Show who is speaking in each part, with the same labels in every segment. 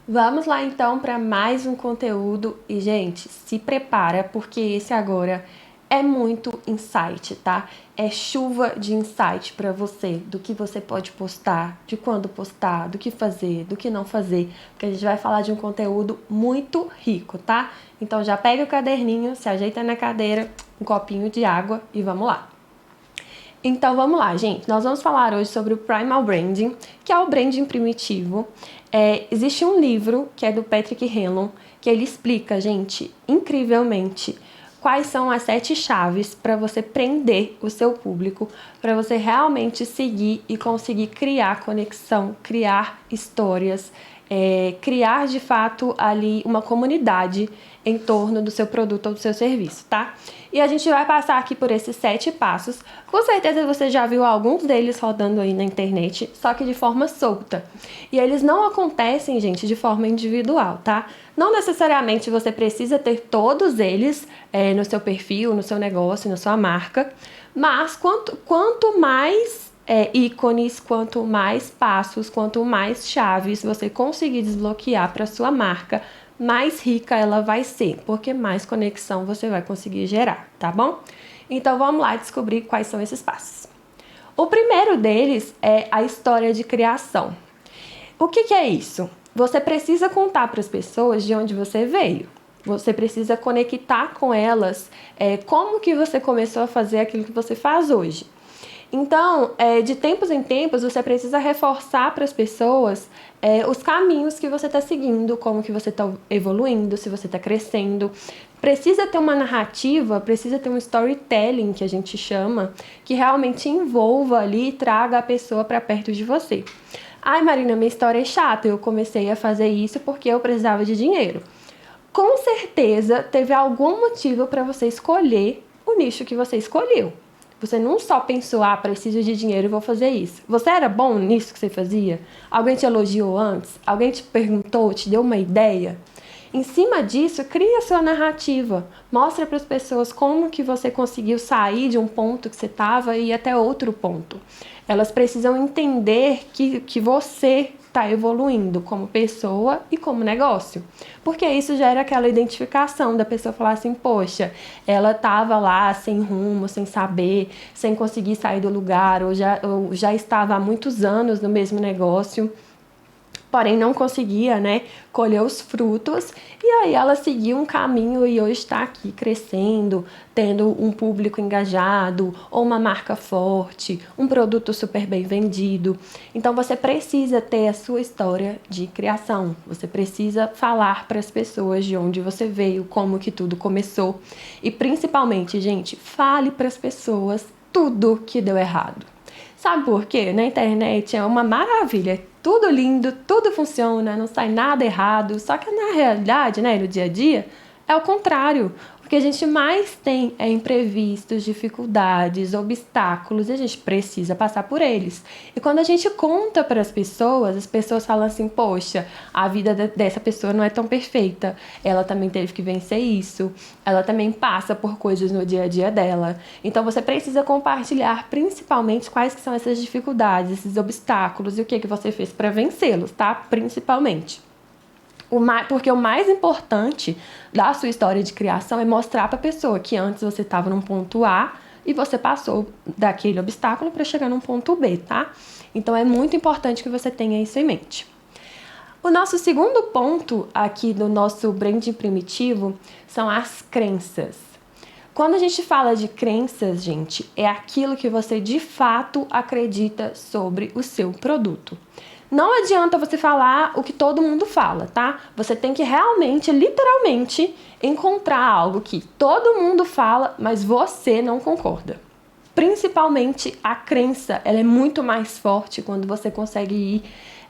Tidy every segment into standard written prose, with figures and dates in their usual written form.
Speaker 1: Vamos lá então para mais um conteúdo e, gente, se prepara porque esse agora é muito insight, tá? É chuva de insight para você, do que você pode postar, de quando postar, do que fazer, do que não fazer, porque a gente vai falar de um conteúdo muito rico, tá? Então já pega o caderninho, se ajeita na cadeira, um copinho de água e vamos lá. Então vamos lá, gente. Nós vamos falar hoje sobre o Primal Branding, que é o branding primitivo. Existe um livro que é do Patrick Hellon, que ele explica, gente, incrivelmente, quais são as 7 chaves para você prender o seu público, para você realmente seguir e conseguir criar conexão, criar histórias, criar de fato ali uma comunidade em torno do seu produto ou do seu serviço, tá? E a gente vai passar aqui por esses 7 passos. Com certeza você já viu alguns deles rodando aí na internet, só que de forma solta. E eles não acontecem, gente, de forma individual, tá? Não necessariamente você precisa ter todos eles no seu perfil, no seu negócio, na sua marca, mas quanto mais ícones, quanto mais passos, quanto mais chaves você conseguir desbloquear para sua marca, mais rica ela vai ser, porque mais conexão você vai conseguir gerar, tá bom? Então vamos lá descobrir quais são esses passos. O primeiro deles é a história de criação. O que é isso? Você precisa contar para as pessoas de onde você veio. Você precisa conectar com elas como que você começou a fazer aquilo que você faz hoje. Então, de tempos em tempos, você precisa reforçar para as pessoas os caminhos que você está seguindo, como que você está evoluindo, se você está crescendo. Precisa ter uma narrativa, precisa ter um storytelling, que a gente chama, que realmente envolva ali e traga a pessoa para perto de você. Ai, Marina, minha história é chata, eu comecei a fazer isso porque eu precisava de dinheiro. Com certeza teve algum motivo para você escolher o nicho que você escolheu. Você não só pensou, preciso de dinheiro e vou fazer isso. Você era bom nisso que você fazia? Alguém te elogiou antes? Alguém te perguntou, te deu uma ideia? Em cima disso, cria a sua narrativa. Mostra para as pessoas como que você conseguiu sair de um ponto que você estava e ir até outro ponto. Elas precisam entender que você está evoluindo como pessoa e como negócio. Porque isso gera aquela identificação da pessoa falar assim, poxa, ela estava lá sem rumo, sem saber, sem conseguir sair do lugar, ou já estava há muitos anos no mesmo negócio, porém não conseguia, colher os frutos, e aí ela seguiu um caminho e hoje está aqui crescendo, tendo um público engajado, ou uma marca forte, um produto super bem vendido. Então você precisa ter a sua história de criação, você precisa falar para as pessoas de onde você veio, como que tudo começou, e principalmente, gente, fale para as pessoas tudo que deu errado. Sabe por quê? Na internet é uma maravilha, tudo lindo, tudo funciona, não sai nada errado, só que na realidade, no dia a dia, é o contrário. O que a gente mais tem é imprevistos, dificuldades, obstáculos, e a gente precisa passar por eles. E quando a gente conta para as pessoas falam assim, poxa, a vida dessa pessoa não é tão perfeita, ela também teve que vencer isso, ela também passa por coisas no dia a dia dela. Então você precisa compartilhar principalmente quais que são essas dificuldades, esses obstáculos e o que você fez para vencê-los, tá? Principalmente. Porque o mais importante da sua história de criação é mostrar para a pessoa que antes você estava num ponto A e você passou daquele obstáculo para chegar num ponto B, tá? Então é muito importante que você tenha isso em mente. O nosso segundo ponto aqui do nosso branding primitivo são as crenças. Quando a gente fala de crenças, gente, é aquilo que você de fato acredita sobre o seu produto. Não adianta você falar o que todo mundo fala, tá? Você tem que realmente, literalmente, encontrar algo que todo mundo fala, mas você não concorda. Principalmente a crença, ela é muito mais forte quando você consegue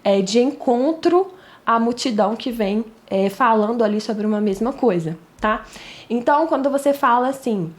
Speaker 1: ir de encontro à multidão que vem falando ali sobre uma mesma coisa, tá? Então, quando você fala assim,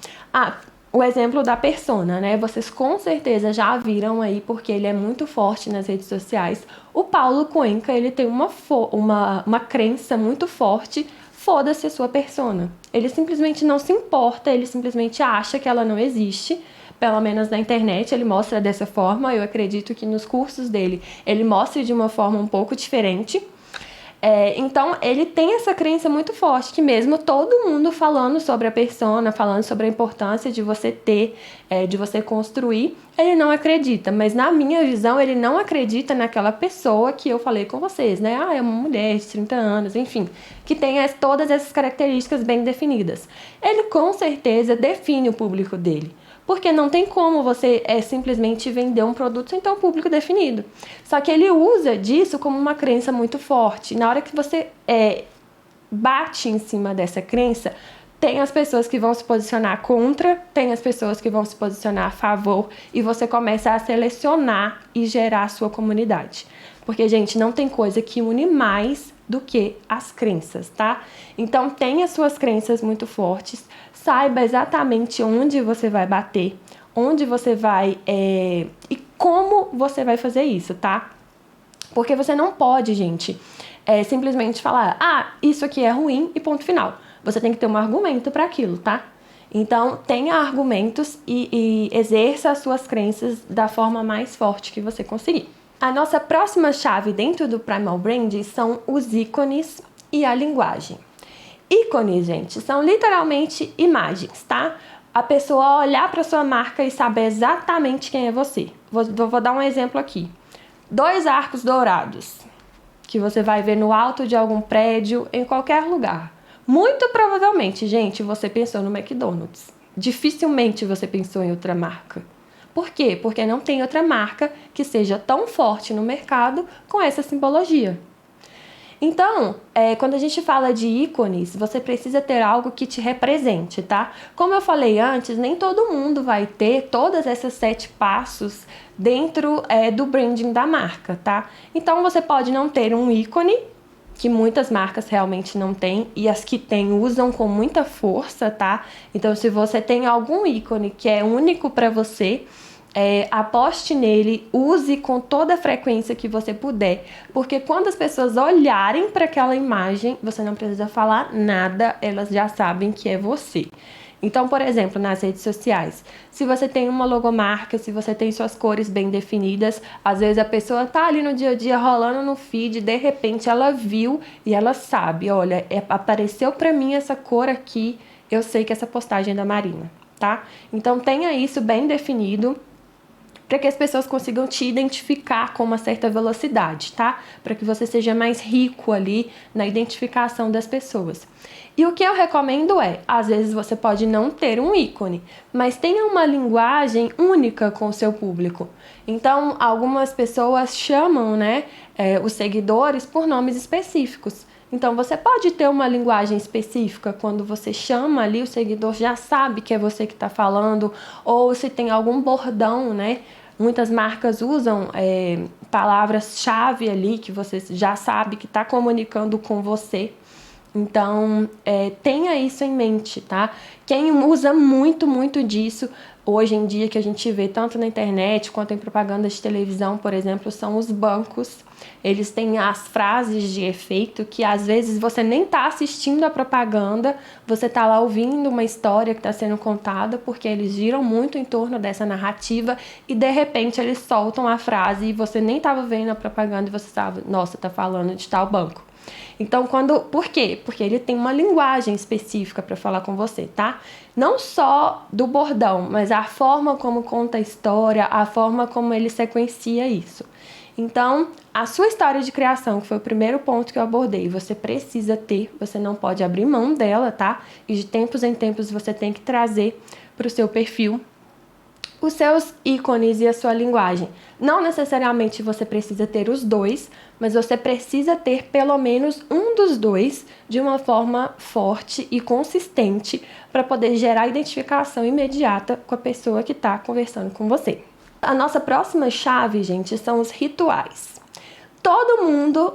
Speaker 1: o exemplo da persona, Vocês com certeza já viram aí, porque ele é muito forte nas redes sociais. O Paulo Cuenca, ele tem uma crença muito forte, foda-se a sua persona. Ele simplesmente não se importa, ele simplesmente acha que ela não existe. Pelo menos na internet ele mostra dessa forma. Eu acredito que nos cursos dele ele mostre de uma forma um pouco diferente. Então, ele tem essa crença muito forte, que mesmo todo mundo falando sobre a persona, falando sobre a importância de você ter, de você construir, ele não acredita. Mas na minha visão, ele não acredita naquela pessoa que eu falei com vocês, né? É uma mulher de 30 anos, enfim, que tem todas essas características bem definidas. Ele com certeza define o público dele. Porque não tem como você simplesmente vender um produto sem ter um público definido. Só que ele usa disso como uma crença muito forte. Na hora que você bate em cima dessa crença, tem as pessoas que vão se posicionar contra, tem as pessoas que vão se posicionar a favor, e você começa a selecionar e gerar a sua comunidade. Porque, gente, não tem coisa que une mais do que as crenças, tá? Então, tenha suas crenças muito fortes, saiba exatamente onde você vai bater, onde você vai e como você vai fazer isso, tá? Porque você não pode, gente, simplesmente falar, isso aqui é ruim e ponto final. Você tem que ter um argumento para aquilo, tá? Então, tenha argumentos e exerça as suas crenças da forma mais forte que você conseguir. A nossa próxima chave dentro do Primal Brand são os ícones e a linguagem. Ícones, gente, são literalmente imagens, tá? A pessoa olhar para sua marca e saber exatamente quem é você. Vou dar um exemplo aqui. 2 arcos dourados, que você vai ver no alto de algum prédio, em qualquer lugar. Muito provavelmente, gente, você pensou no McDonald's. Dificilmente você pensou em outra marca. Por quê? Porque não tem outra marca que seja tão forte no mercado com essa simbologia. Então, quando a gente fala de ícones, você precisa ter algo que te represente, tá? Como eu falei antes, nem todo mundo vai ter todas essas 7 passos dentro do branding da marca, tá? Então, você pode não ter um ícone, que muitas marcas realmente não têm, e as que têm usam com muita força, tá? Então, se você tem algum ícone que é único para você, aposte nele, use com toda a frequência que você puder, porque quando as pessoas olharem para aquela imagem, você não precisa falar nada, elas já sabem que é você. Então, por exemplo, nas redes sociais, se você tem uma logomarca, se você tem suas cores bem definidas, às vezes a pessoa tá ali no dia a dia rolando no feed, de repente ela viu e ela sabe, olha, apareceu para mim essa cor aqui, eu sei que essa postagem é da Marina, tá? Então tenha isso bem definido, para que as pessoas consigam te identificar com uma certa velocidade, tá? Para que você seja mais rico ali na identificação das pessoas. E o que eu recomendo às vezes você pode não ter um ícone, mas tenha uma linguagem única com o seu público. Então, algumas pessoas chamam, os seguidores por nomes específicos. Então, você pode ter uma linguagem específica, quando você chama ali, o seguidor já sabe que é você que está falando, ou se tem algum bordão, Muitas marcas usam palavras-chave ali, que você já sabe que está comunicando com você. Então, tenha isso em mente, tá? Quem usa muito, muito disso, hoje em dia, que a gente vê tanto na internet quanto em propaganda de televisão, por exemplo, são os bancos. Eles têm as frases de efeito que, às vezes, você nem está assistindo a propaganda, você está lá ouvindo uma história que está sendo contada, porque eles giram muito em torno dessa narrativa e, de repente, eles soltam a frase e você nem estava vendo a propaganda e você estava, nossa, tá falando de tal banco. Então, por quê? Porque ele tem uma linguagem específica para falar com você, tá? Não só do bordão, mas a forma como conta a história, a forma como ele sequencia isso. Então, a sua história de criação, que foi o primeiro ponto que eu abordei, você precisa ter, você não pode abrir mão dela, tá? E de tempos em tempos você tem que trazer para o seu perfil os seus ícones e a sua linguagem. Não necessariamente você precisa ter os dois, mas você precisa ter pelo menos um dos dois de uma forma forte e consistente para poder gerar identificação imediata com a pessoa que está conversando com você. A nossa próxima chave, gente, são os rituais. Todo mundo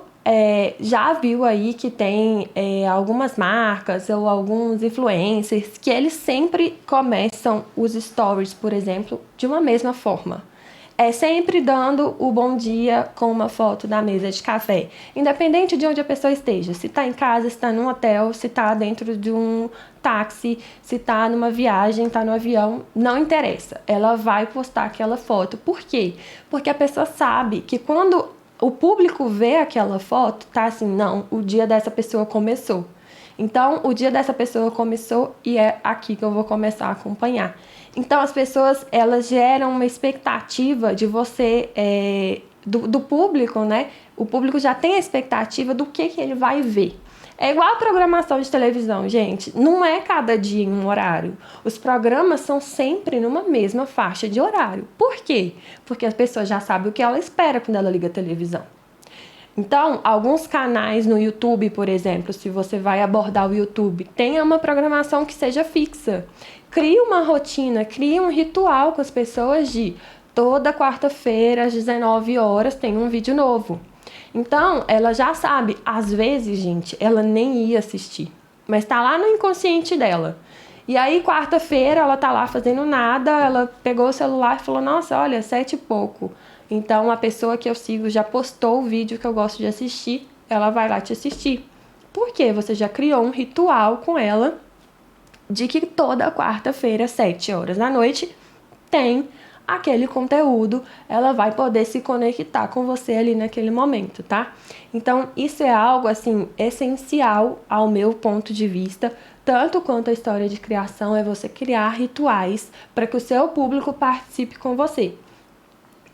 Speaker 1: já viu aí que tem algumas marcas ou alguns influencers que eles sempre começam os stories, por exemplo, de uma mesma forma. Sempre dando o bom dia com uma foto da mesa de café, independente de onde a pessoa esteja, se está em casa, se está num hotel, se está dentro de um táxi, se está numa viagem, está no avião, não interessa, ela vai postar aquela foto. Por quê? Porque a pessoa sabe que quando o público vê aquela foto, tá assim, não, o dia dessa pessoa começou. Então, o dia dessa pessoa começou e é aqui que eu vou começar a acompanhar. Então, as pessoas, elas geram uma expectativa de você, do público, né? O público já tem a expectativa do que ele vai ver. É igual a programação de televisão, gente. Não é cada dia em um horário. Os programas são sempre numa mesma faixa de horário. Por quê? Porque a pessoa já sabe o que ela espera quando ela liga a televisão. Então, alguns canais no YouTube, por exemplo, se você vai abordar o YouTube, tenha uma programação que seja fixa. Crie uma rotina, crie um ritual com as pessoas de toda quarta-feira, às 19 horas, tem um vídeo novo. Então, ela já sabe. Às vezes, gente, ela nem ia assistir, mas tá lá no inconsciente dela. E aí, quarta-feira, ela tá lá fazendo nada, ela pegou o celular e falou, nossa, olha, 7 e pouco. Então, a pessoa que eu sigo já postou o vídeo que eu gosto de assistir, ela vai lá te assistir. Por quê? Você já criou um ritual com ela de que toda quarta-feira, 7 horas da noite, tem aquele conteúdo, ela vai poder se conectar com você ali naquele momento, tá? Então, isso é algo, assim, essencial ao meu ponto de vista, tanto quanto a história de criação é você criar rituais para que o seu público participe com você.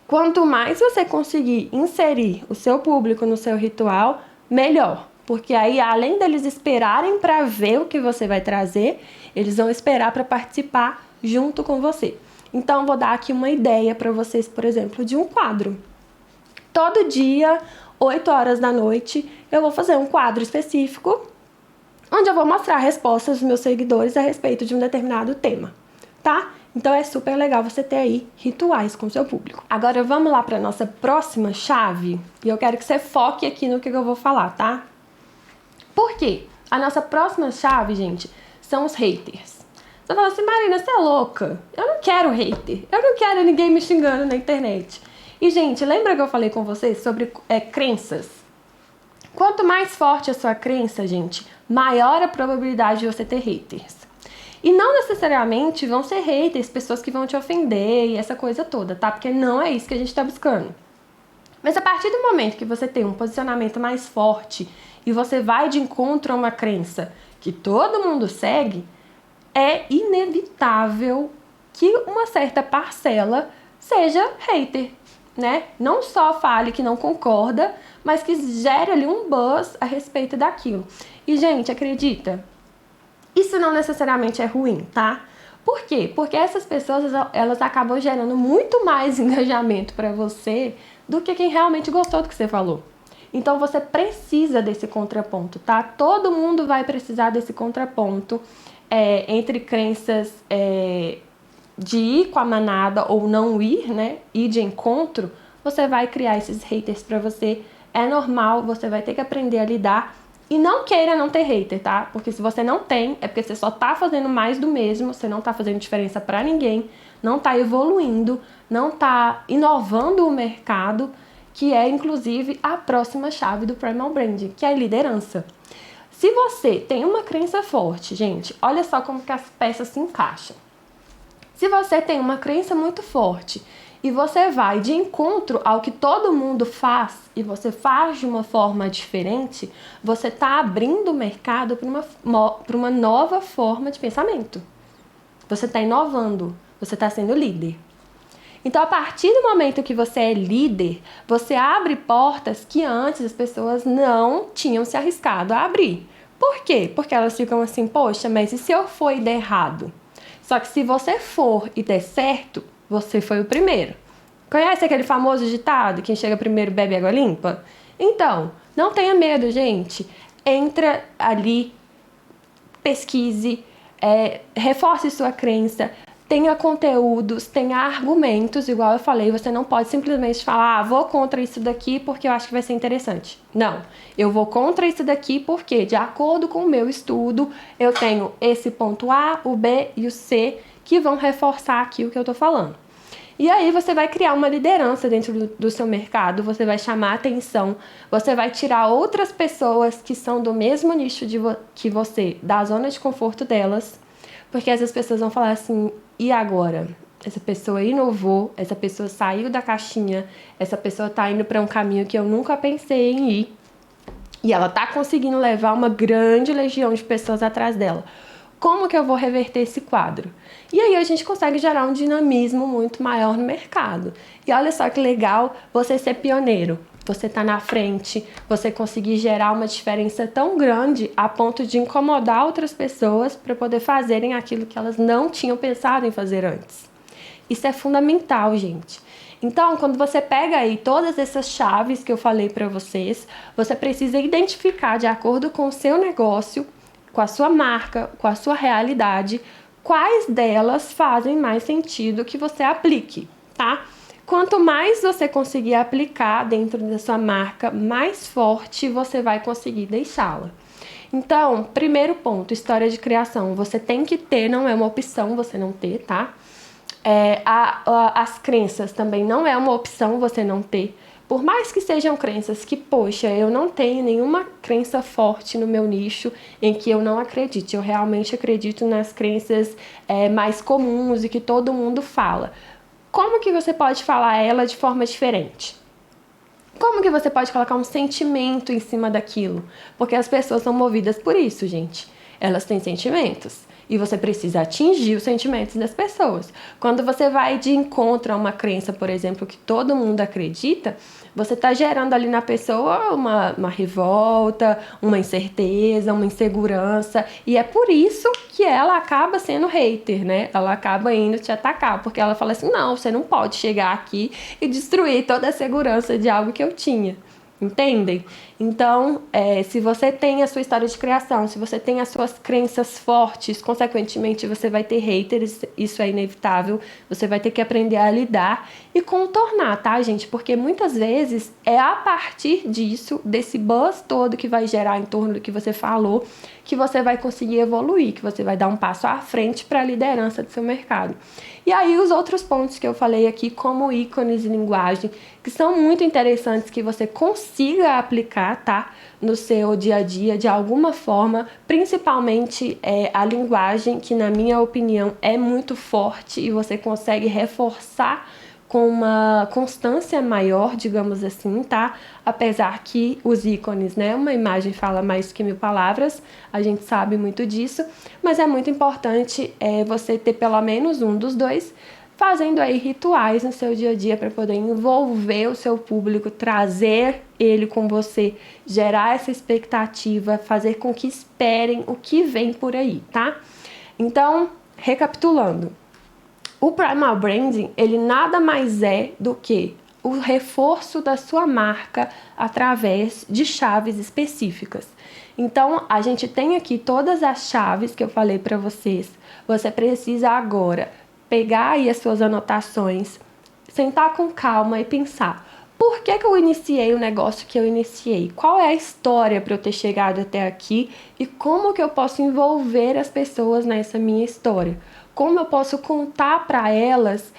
Speaker 1: Quanto mais você conseguir inserir o seu público no seu ritual, melhor. Porque aí, além deles esperarem para ver o que você vai trazer, eles vão esperar para participar junto com você. Então, vou dar aqui uma ideia para vocês, por exemplo, de um quadro. Todo dia, 8 horas da noite, eu vou fazer um quadro específico, onde eu vou mostrar respostas dos meus seguidores a respeito de um determinado tema, tá? Então, é super legal você ter aí rituais com o seu público. Agora, vamos lá para a nossa próxima chave. E eu quero que você foque aqui no que eu vou falar, tá? Por quê? A nossa próxima chave, gente, são os haters. Você fala assim, Marina, você é louca? Eu não quero hater. Eu não quero ninguém me xingando na internet. E, gente, lembra que eu falei com vocês sobre crenças? Quanto mais forte a sua crença, gente, maior a probabilidade de você ter haters. E não necessariamente vão ser haters, pessoas que vão te ofender e essa coisa toda, tá? Porque não é isso que a gente tá buscando. Mas a partir do momento que você tem um posicionamento mais forte e você vai de encontro a uma crença que todo mundo segue, é inevitável que uma certa parcela seja hater, né? Não só fale que não concorda, mas que gere ali um buzz a respeito daquilo. E, gente, acredita, isso não necessariamente é ruim, tá? Por quê? Porque essas pessoas, elas acabam gerando muito mais engajamento para você do que quem realmente gostou do que você falou. Então, você precisa desse contraponto, tá? Todo mundo vai precisar desse contraponto entre crenças de ir com a manada ou não ir, né? Ir de encontro, você vai criar esses haters pra você. É normal, você vai ter que aprender a lidar. E não queira não ter hater, tá? Porque se você não tem, é porque você só tá fazendo mais do mesmo, você não tá fazendo diferença pra ninguém, não tá evoluindo, não tá inovando o mercado, que é, inclusive, a próxima chave do Primal Branding, que é a liderança. Se você tem uma crença forte, gente, olha só como que as peças se encaixam. Se você tem uma crença muito forte e você vai de encontro ao que todo mundo faz e você faz de uma forma diferente, você está abrindo o mercado para uma nova forma de pensamento. Você está inovando, você está sendo líder. Então, a partir do momento que você é líder, você abre portas que antes as pessoas não tinham se arriscado a abrir. Por quê? Porque elas ficam assim, poxa, mas e se eu for e der errado? Só que se você for e der certo, você foi o primeiro. Conhece aquele famoso ditado, quem chega primeiro bebe água limpa? Então, não tenha medo, gente. Entra ali, pesquise, reforce sua crença, tenha conteúdos, tenha argumentos, igual eu falei, você não pode simplesmente falar, vou contra isso daqui porque eu acho que vai ser interessante. Não, eu vou contra isso daqui porque, de acordo com o meu estudo, eu tenho esse ponto A, o B e o C que vão reforçar aqui o que eu tô falando. E aí você vai criar uma liderança dentro do seu mercado, você vai chamar atenção, você vai tirar outras pessoas que são do mesmo nicho que você, da zona de conforto delas, porque essas pessoas vão falar assim, e agora? essa pessoa inovou, essa pessoa saiu da caixinha, essa pessoa tá indo para um caminho que eu nunca pensei em ir e ela tá conseguindo levar uma grande legião de pessoas atrás dela. Como que eu vou reverter esse quadro? E aí a gente consegue gerar um dinamismo muito maior no mercado. E olha só que legal você ser pioneiro. Você tá na frente, você conseguir gerar uma diferença tão grande a ponto de incomodar outras pessoas para poder fazerem aquilo que elas não tinham pensado em fazer antes. Isso é fundamental, gente. Então, quando você pega aí todas essas chaves que eu falei para vocês, você precisa identificar de acordo com o seu negócio, com a sua marca, com a sua realidade, quais delas fazem mais sentido que você aplique, tá? Quanto mais você conseguir aplicar dentro da sua marca, mais forte você vai conseguir deixá-la. Então, primeiro ponto, história de criação. Você tem que ter, não é uma opção você não ter, tá? As crenças também não é uma opção você não ter. Por mais que sejam crenças que, poxa, eu não tenho nenhuma crença forte no meu nicho em que eu não acredite. Eu realmente acredito nas crenças mais comuns e que todo mundo fala. Como que você pode falar ela de forma diferente? Como que você pode colocar um sentimento em cima daquilo? Porque as pessoas são movidas por isso, gente. Elas têm sentimentos. E você precisa atingir os sentimentos das pessoas. Quando você vai de encontro a uma crença, por exemplo, que todo mundo acredita, você está gerando ali na pessoa uma revolta, uma incerteza, uma insegurança. E é por isso que ela acaba sendo hater, né? Ela acaba indo te atacar, porque ela fala assim, não, você não pode chegar aqui e destruir toda a segurança de algo que eu tinha. Entendem? Então, se você tem a sua história de criação, se você tem as suas crenças fortes, consequentemente você vai ter haters, isso é inevitável, você vai ter que aprender a lidar e contornar, tá, gente? Porque muitas vezes é a partir disso, desse buzz todo que vai gerar em torno do que você falou, que você vai conseguir evoluir, que você vai dar um passo à frente para a liderança do seu mercado. E aí os outros pontos que eu falei aqui, como ícones e linguagem, que são muito interessantes que você consiga aplicar, tá, no seu dia a dia de alguma forma, principalmente a linguagem, que na minha opinião é muito forte e você consegue reforçar com uma constância maior, digamos assim, tá? Apesar que os ícones, né? Uma imagem fala mais que 1000 palavras, a gente sabe muito disso, mas é muito importante você ter pelo menos um dos dois, fazendo aí rituais no seu dia a dia para poder envolver o seu público, trazer ele com você, gerar essa expectativa, fazer com que esperem o que vem por aí, tá? Então, recapitulando, o Primal Branding, ele nada mais é do que o reforço da sua marca através de chaves específicas. Então, a gente tem aqui todas as chaves que eu falei para vocês. Você precisa agora pegar aí as suas anotações, sentar com calma e pensar: por que eu iniciei o negócio que eu iniciei? Qual é a história para eu ter chegado até aqui? E como que eu posso envolver as pessoas nessa minha história? Como eu posso contar para elas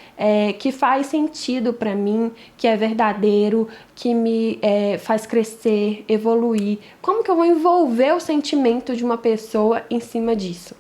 Speaker 1: que faz sentido para mim, que é verdadeiro, que me faz crescer, evoluir? Como que eu vou envolver o sentimento de uma pessoa em cima disso?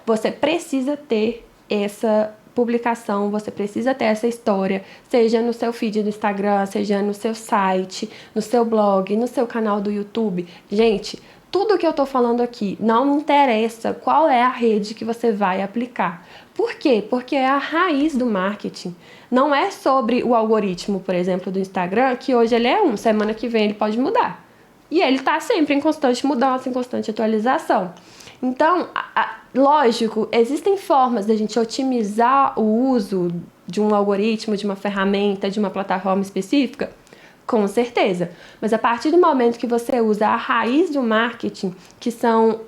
Speaker 1: Você precisa ter essa publicação, você precisa ter essa história, seja no seu feed do Instagram, seja no seu site, no seu blog, no seu canal do YouTube. Gente, tudo que eu tô falando aqui, não me interessa qual é a rede que você vai aplicar. Por quê? Porque é a raiz do marketing. Não é sobre o algoritmo, por exemplo, do Instagram, que hoje ele é semana que vem ele pode mudar. E ele tá sempre em constante mudança, em constante atualização. Então, lógico, existem formas de a gente otimizar o uso de um algoritmo, de uma ferramenta, de uma plataforma específica, com certeza. Mas a partir do momento que você usa a raiz do marketing, que são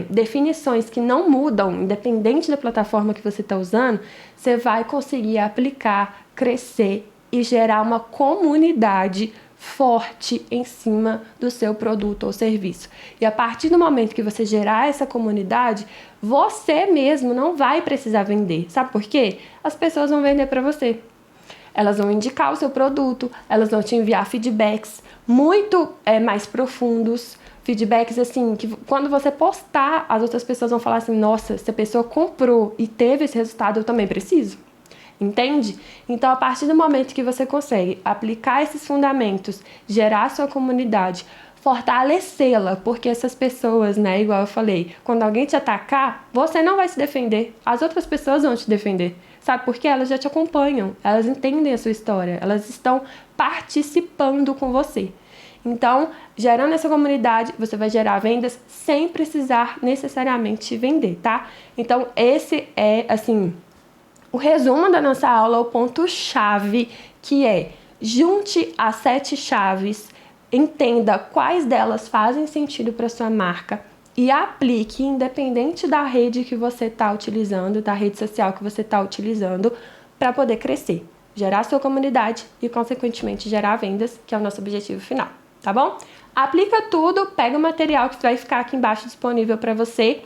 Speaker 1: definições que não mudam, independente da plataforma que você está usando, você vai conseguir aplicar, crescer e gerar uma comunidade forte em cima do seu produto ou serviço. E a partir do momento que você gerar essa comunidade, você mesmo não vai precisar vender. Sabe por quê? As pessoas vão vender para você. Elas vão indicar o seu produto, elas vão te enviar feedbacks muito mais profundos, feedbacks assim, que quando você postar, as outras pessoas vão falar assim: nossa, se a pessoa comprou e teve esse resultado, eu também preciso. Entende? Então, a partir do momento que você consegue aplicar esses fundamentos, gerar sua comunidade, fortalecê-la, porque essas pessoas, né, igual eu falei, quando alguém te atacar, você não vai se defender, as outras pessoas vão te defender, sabe? Porque elas já te acompanham, elas entendem a sua história, elas estão participando com você. Então, gerando essa comunidade, você vai gerar vendas sem precisar necessariamente vender, tá? Então, esse é, assim, o resumo da nossa aula, o ponto-chave, que é: junte as 7 chaves, entenda quais delas fazem sentido para sua marca e aplique, independente da rede que você está utilizando, da rede social que você está utilizando, para poder crescer, gerar sua comunidade e, consequentemente, gerar vendas, que é o nosso objetivo final, tá bom? Aplica tudo, pega o material que vai ficar aqui embaixo disponível para você,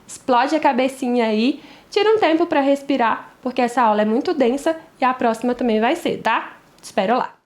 Speaker 1: explode a cabecinha aí, tira um tempo para respirar, porque essa aula é muito densa e a próxima também vai ser, tá? Te espero lá!